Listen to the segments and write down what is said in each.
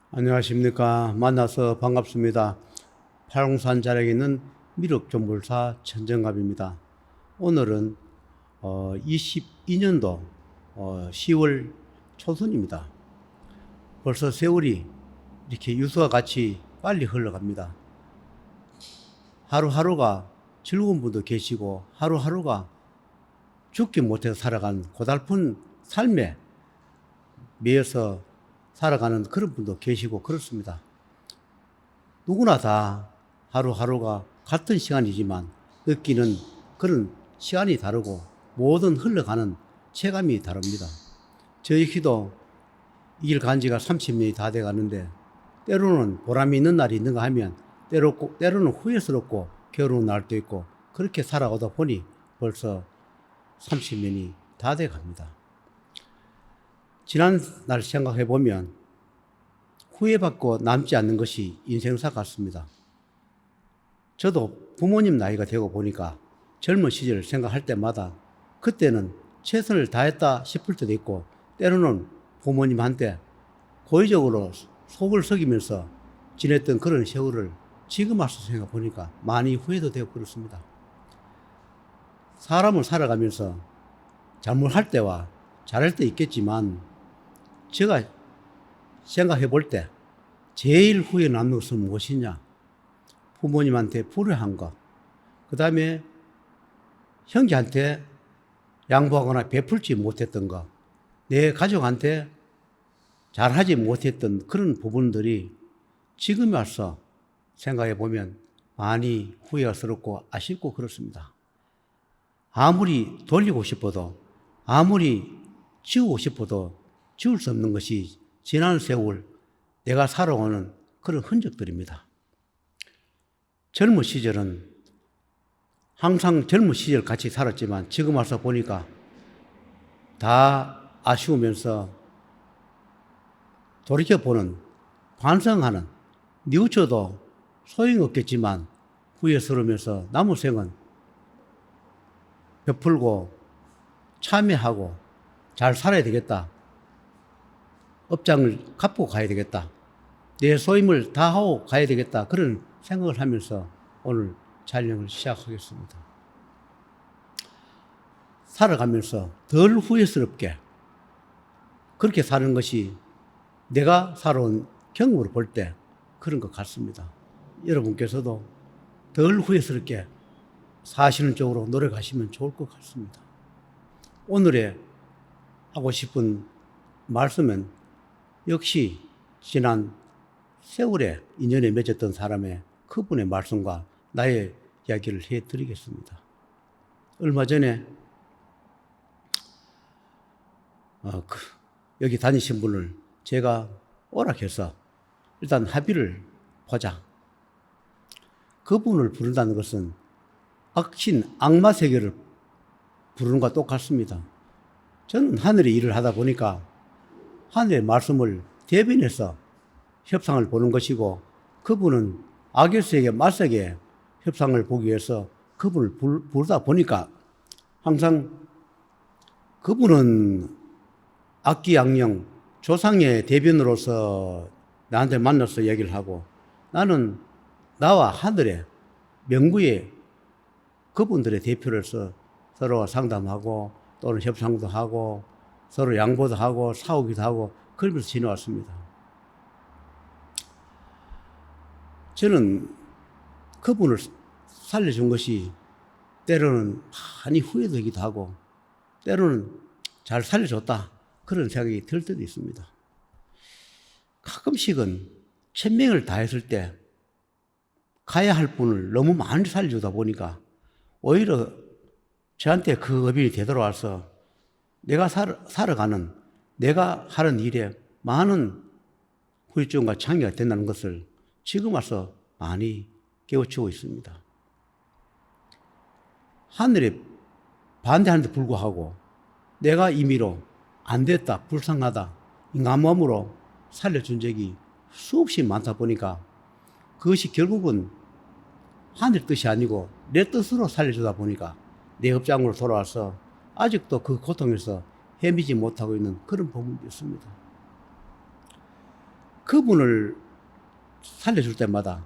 안녕하십니까. 만나서 반갑습니다. 팔공산 자락에 있는 미륵존불사 천정갑입니다. 오늘은 22년도 10월 초순입니다. 벌써 세월이 이렇게 유수와 같이 빨리 흘러갑니다. 하루하루가 즐거운 분도 계시고 하루하루가 죽기 못해서 살아간 고달픈 삶에 매여서 살아가는 그런 분도 계시고 그렇습니다. 누구나 다 하루하루가 같은 시간이지만 느끼는 그런 시간이 다르고 모든 흘러가는 체감이 다릅니다. 저희도 이 길 간 지가 30년이 다 돼 가는데 때로는 보람이 있는 날이 있는가 하면 때로는 후회스럽고 괴로운 날도 있고 그렇게 살아오다 보니 벌써 30년이 다 돼 갑니다. 지난 날 생각해 보면 후회받고 남지 않는 것이 인생사 같습니다. 저도 부모님 나이가 되고 보니까 젊은 시절 생각할 때마다 그때는 최선을 다했다 싶을 때도 있고 때로는 부모님한테 고의적으로 속을 썩이면서 지냈던 그런 세월을 지금 와서 생각해 보니까 많이 후회도 되고 그렇습니다. 사람을 살아가면서 잘못할 때와 잘할 때 있겠지만 제가 생각해 볼 때 제일 후회 남는 것은 무엇이냐? 부모님한테 불효한 것, 그 다음에 형제한테 양보하거나 베풀지 못했던 것, 내 가족한테 잘하지 못했던 그런 부분들이 지금 와서 생각해 보면 많이 후회스럽고 아쉽고 그렇습니다. 아무리 돌리고 싶어도 아무리 지우고 싶어도 지울 수 없는 것이 지난 세월 내가 살아오는 그런 흔적들입니다. 젊은 시절은 항상 젊은 시절 같이 살았지만 지금 와서 보니까 다 아쉬우면서 돌이켜보는, 반성하는, 뉘우쳐도 소용없겠지만 후회스러우면서 남은 생은 베풀고 참여하고 잘 살아야 되겠다. 업장을 갚고 가야 되겠다. 내 소임을 다하고 가야 되겠다. 그런 생각을 하면서 오늘 촬영을 시작하겠습니다. 살아가면서 덜 후회스럽게 그렇게 사는 것이 내가 살아온 경험으로 볼 때 그런 것 같습니다. 여러분께서도 덜 후회스럽게 사시는 쪽으로 노력하시면 좋을 것 같습니다. 오늘의 하고 싶은 말씀은 역시 지난 세월에 인연에 맺었던 사람의 그분의 말씀과 나의 이야기를 해드리겠습니다. 얼마 전에 여기 다니신 분을 제가 오락해서 일단 합의를 보자. 그분을 부른다는 것은 악신, 악마 세계를 부르는 것과 똑같습니다. 저는 하늘의 일을 하다 보니까 하늘의 말씀을 대변해서 협상을 보는 것이고 그분은 악의 세계, 말세계 협상을 보기 위해서 그분을 부르다 보니까 항상 그분은 악기양령, 조상의 대변으로서 나한테 만나서 얘기를 하고 나는 나와 하늘의 명부의 그분들의 대표로서 서로 상담하고 또는 협상도 하고 서로 양보도 하고 싸우기도 하고 그러면서 지내왔습니다. 저는 그분을 살려준 것이 때로는 많이 후회되기도 하고 때로는 잘 살려줬다 그런 생각이 들 때도 있습니다. 가끔씩은 천명을 다했을 때 가야 할 분을 너무 많이 살려주다 보니까 오히려 저한테 그 업이 되돌아와서 내가 살아가는 내가 하는 일에 많은 후유증과 창의가 된다는 것을 지금 와서 많이 깨우치고 있습니다. 하늘에 반대하는데 불구하고 내가 임의로 안 됐다, 불쌍하다, 인간 몸으로 살려준 적이 수없이 많다 보니까 그것이 결국은 하늘 뜻이 아니고 내 뜻으로 살려주다 보니까 내 업장으로 돌아와서 아직도 그 고통에서 헤매지 못하고 있는 그런 부분이 있습니다. 그분을 살려줄 때마다,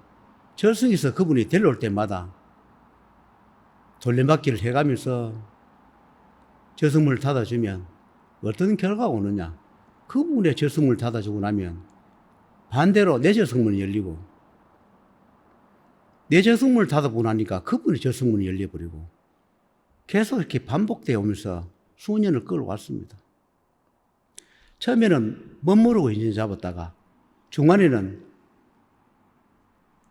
절성에서 그분이 데려올 때마다 돌려막기를 해가면서 저승문을 닫아주면 어떤 결과가 오느냐. 그분의 저승문을 닫아주고 나면 반대로 내 저승문이 열리고, 내 저승문을 닫아보고 나니까 그분의 저승문이 열려버리고, 계속 이렇게 반복되어 오면서 수년을 끌어왔습니다. 처음에는 멋모르고 인연 잡았다가 중간에는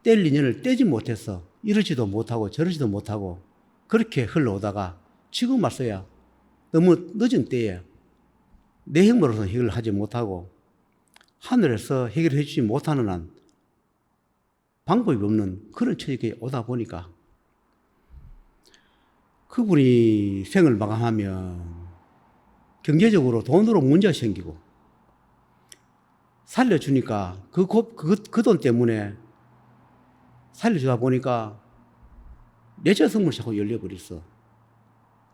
뗄 인연을 떼지 못해서 이러지도 못하고 저러지도 못하고 그렇게 흘러오다가 지금 와서야 너무 늦은 때에 내 힘으로서 해결을 하지 못하고 하늘에서 해결해 주지 못하는 한 방법이 없는 그런 처지에 오다 보니까 그분이 생을 마감하면 경제적으로 돈으로 문제가 생기고 살려주니까 그 돈 때문에 살려주다 보니까 내 저승문이 자꾸 열려버렸어.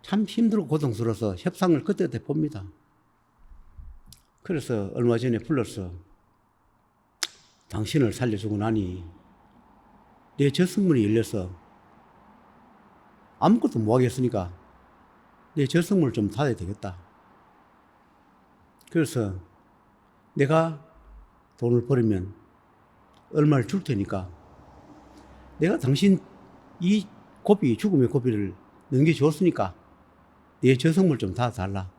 참 힘들고 고통스러워서 협상을 그때 봅니다. 그래서 얼마 전에 불러서 당신을 살려주고 나니 내 저승문이 열려서 아무것도 못 하겠으니까 내 저승문을 좀 닫아야 되겠다. 그래서 내가 돈을 벌으면 얼마를 줄 테니까 내가 당신 이 고비, 죽음의 고비를 넘겨주었으니까 내 저승문을 좀 닫아달라.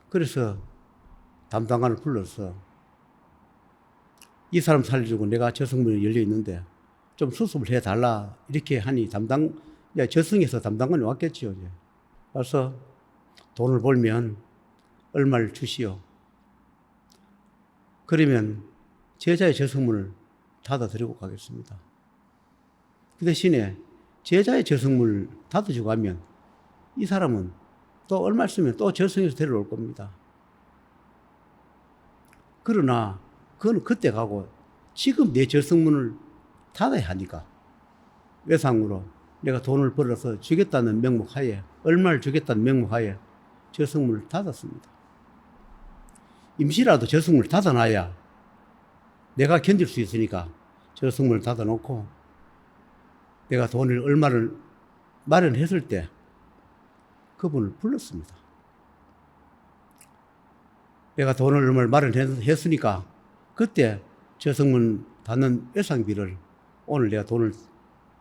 그래서 담당관을 불러서 이 사람 살려주고 내가 저승문이 열려 있는데 좀 수습을 해달라. 이렇게 하니 저승에서 담당관이 왔겠지요. 이제. 와서 돈을 벌면 얼마를 주시오. 그러면 제자의 저승문을 닫아드리고 가겠습니다. 그 대신에 제자의 저승문을 닫아주고 가면 이 사람은 또 얼마 있으면 또 저승에서 데려올 겁니다. 그러나 그건 그때 가고 지금 내 저승문을 닫아야 하니까 외상으로 내가 돈을 벌어서 주겠다는 명목하에, 얼마를 주겠다는 명목하에 저승문을 닫았습니다. 임시라도 저승문을 닫아놔야 내가 견딜 수 있으니까 저승문을 닫아놓고 내가 돈을 얼마를 마련했을 때 그분을 불렀습니다. 내가 돈을 얼마를 마련했으니까 그때 저승문 닫는 외상비를 오늘 내가 돈을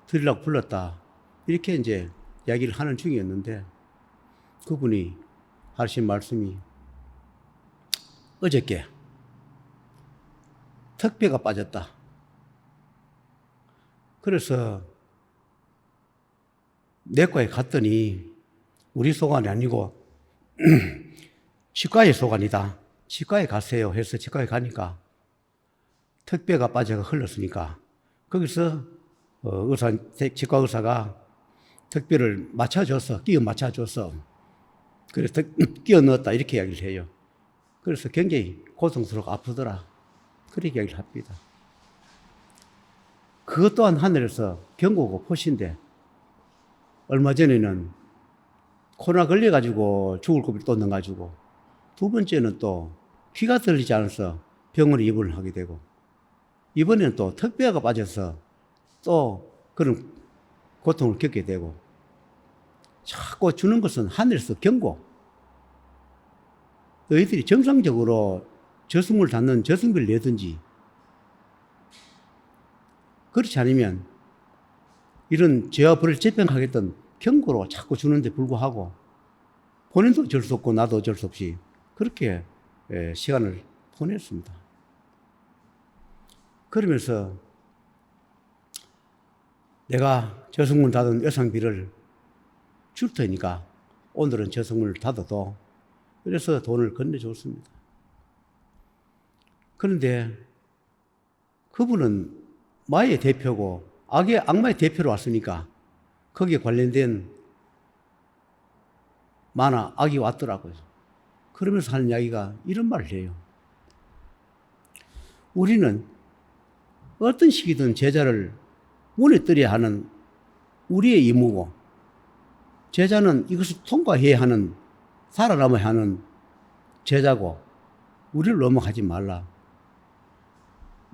드리려고 불렀다. 이렇게 이제 이야기를 하는 중이었는데 그분이 하신 말씀이 어저께 턱뼈가 빠졌다. 그래서 내과에 갔더니 우리 소관이 아니고 치과의 소관이다. 치과에 가세요 해서 치과에 가니까 턱뼈가 빠져가 흘렀으니까 거기서 치과 의사가 턱뼈를 맞춰줘서 끼워 맞춰줘서 그래서 끼워 넣었다 이렇게 이야기를 해요. 그래서 굉장히 고통스럽고 아프더라 그렇게 이야기를 합니다. 그것 또한 하늘에서 경고고 포시인데 얼마 전에는 코로나 걸려가지고 죽을 고비를 또 넣어가지고 두 번째는 또 귀가 들리지 않아서 병원에 입원을 하게 되고 이번에는 또 턱뼈가 빠져서 또 그런 고통을 겪게 되고 자꾸 주는 것은 하늘에서 경고. 너희들이 정상적으로 저승문을 닫는 저승비를 내든지 그렇지 않으면 이런 죄와 벌을 재평하겠다는 경고로 자꾸 주는데 불구하고 본인도 어쩔 수 없고 나도 어쩔 수 없이 그렇게 시간을 보냈습니다. 그러면서 내가 저승문 닫은 외상비를 줄 테니까 오늘은 저승문을 닫아도 그래서 돈을 건네줬습니다. 그런데 그분은 마의 대표고 악마의 대표로 왔으니까 거기에 관련된 만화 악이 왔더라고요. 그러면서 하는 이야기가 이런 말을 해요. 우리는 어떤 시기든 제자를 무너뜨려야 하는 우리의 임무고 제자는 이것을 통과해야 하는 살아남아야 하는 제자고 우리를 넘어가지 말라.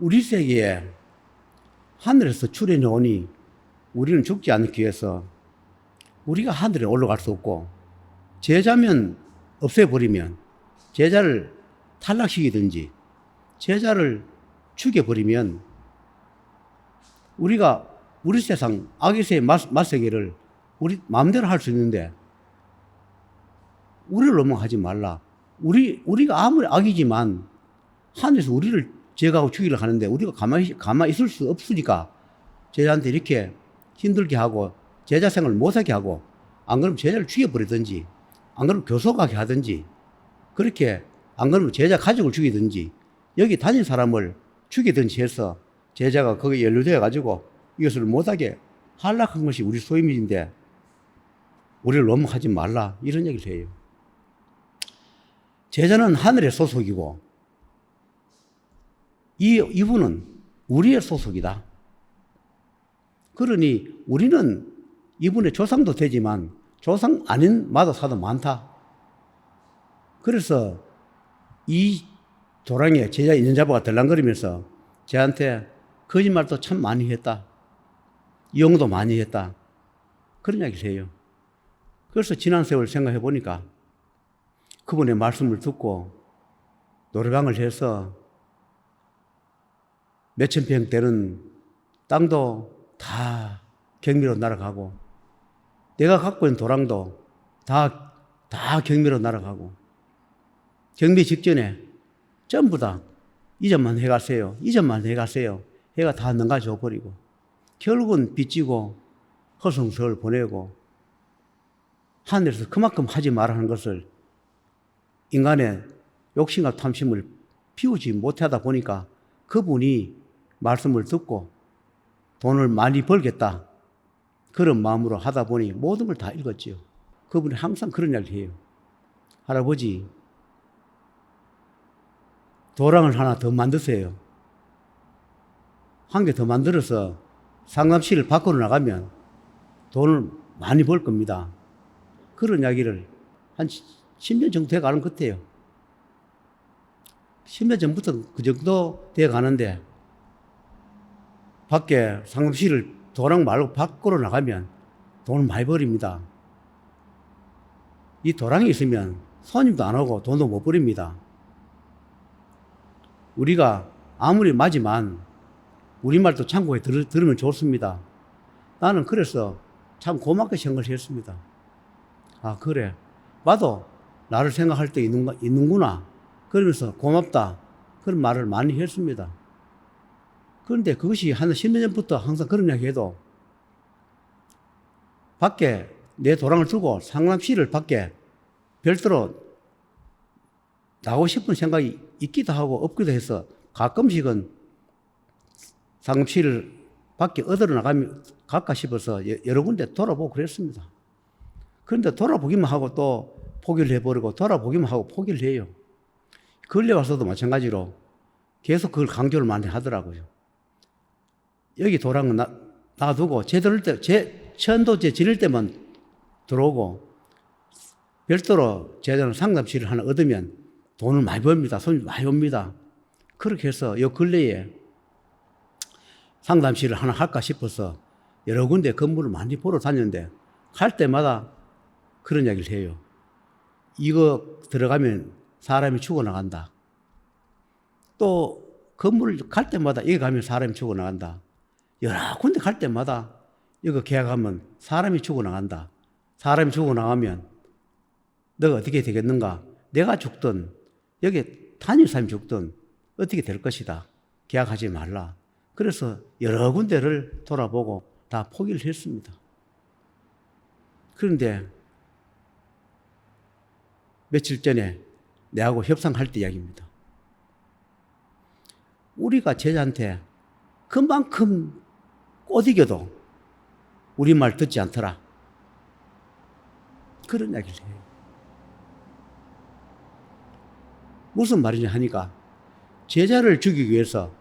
우리 세계에 하늘에서 출현해 오니 우리는 죽지 않기 위해서 우리가 하늘에 올라갈 수 없고, 제자면 없애버리면, 제자를 탈락시키든지 제자를 죽여버리면 우리가 우리 세상 악의 세 말세계를 우리 마음대로 할 수 있는데, 우리를 넘어가지 말라. 우리가 아무리 악이지만 하늘에서 우리를 제거하고 죽이려 하는데 우리가 가만히 있을 수 없으니까 제자한테 이렇게 힘들게 하고 제자 생활을 못하게 하고, 안 그러면 제자를 죽여버리든지, 안 그러면 교속하게 하든지, 그렇게 안 그러면 제자 가족을 죽이든지 여기 다닌 사람을 죽이든지 해서 제자가 거기에 연루되어 가지고 이것을 못하게 한락한 것이 우리 소임인데 우리를 넘어가지 말라, 이런 얘기를 해요. 제자는 하늘의 소속이고 이분은 우리의 소속이다. 그러니 우리는 이분의 조상도 되지만 조상 아닌 마도사도 많다. 그래서 이 조랑에 제자 있는 자부가 덜랑거리면서 저한테 거짓말도 참 많이 했다, 이용도 많이 했다, 그런 이야기를 해요. 그래서 지난 세월 생각해 보니까 그분의 말씀을 듣고 노래방을 해서 몇천 평 되는 땅도 다 경매로 날아가고, 내가 갖고 있는 도랑도 다 경매로 날아가고, 경매 직전에 전부 다 이전만 해가세요, 이전만 해가세요 해가 다 넘가져 버리고, 결국은 빚지고 허송세월 보내고 하늘에서 그만큼 하지 말라는 것을 인간의 욕심과 탐심을 피우지 못하다 보니까 그분이 말씀을 듣고 돈을 많이 벌겠다, 그런 마음으로 하다 보니 모든 걸 다 읽었지요. 그분이 항상 그런 이야기를 해요. 할아버지, 도랑을 하나 더 만드세요. 한 개 더 만들어서 상담실을 밖으로 나가면 돈을 많이 벌 겁니다. 그런 이야기를 한 10년 정도 돼 가는 것 같아요. 10년 전부터 그 정도 돼 가는데, 밖에 상담실을 도랑 말고 밖으로 나가면 돈을 많이 벌입니다. 이 도랑이 있으면 손님도 안 오고 돈도 못 벌입니다. 우리가 아무리 맞지만 우리말도 참고해 들으면 좋습니다. 나는 그래서 참 고맙게 생각을 했습니다. 아, 그래, 나도 나를 생각할 때 있는구나, 그러면서 고맙다, 그런 말을 많이 했습니다. 그런데 그것이 한 10년 전부터 항상 그런 이야기 해도 밖에 내 도랑을 두고 상담실을 밖에 별도로 나가고 싶은 생각이 있기도 하고 없기도 해서 가끔씩은 상담실을 밖에 어디로 나가면 갈까 싶어서 여러 군데 돌아보고 그랬습니다. 그런데 돌아보기만 하고 또 포기를 해버리고 돌아보기만 하고 포기를 해요. 근래 와서도 마찬가지로 계속 그걸 강조를 많이 하더라고요. 여기 도랑은 놔두고 천도제 지낼 때만 들어오고 별도로 제자는 상담실을 하나 얻으면 돈을 많이 벌입니다. 손님 많이 옵니다. 그렇게 해서 요 근래에 상담실을 하나 할까 싶어서 여러 군데 건물을 많이 보러 다녔는데 갈 때마다 그런 이야기를 해요. 이거 들어가면 사람이 죽어나간다. 또 건물을 갈 때마다 여기 가면 사람이 죽어나간다. 여러 군데 갈 때마다 이거 계약하면 사람이 죽어나간다. 사람이 죽어나가면 너가 어떻게 되겠는가? 내가 죽든 여기 다닐 사람이 죽든 어떻게 될 것이다. 계약하지 말라. 그래서 여러 군데를 돌아보고 다 포기를 했습니다. 그런데 며칠 전에 내하고 협상할 때 이야기입니다. 우리가 제자한테 그만큼 꼬드겨도 우리 말 듣지 않더라, 그런 이야기를 해요. 무슨 말이냐 하니까 제자를 죽이기 위해서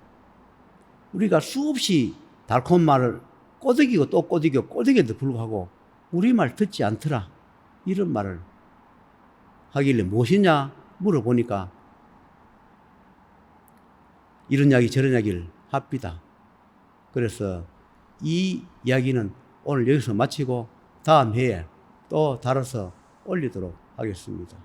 우리가 수없이 달콤한 말을 꼬드기고 또 꼬드기고 꼬드기에도 불구하고 우리 말 듣지 않더라, 이런 말을 하길래 무엇이냐 물어보니까 이런 이야기 저런 이야기를 합니다. 그래서 이 이야기는 오늘 여기서 마치고 다음 회에 또 다뤄서 올리도록 하겠습니다.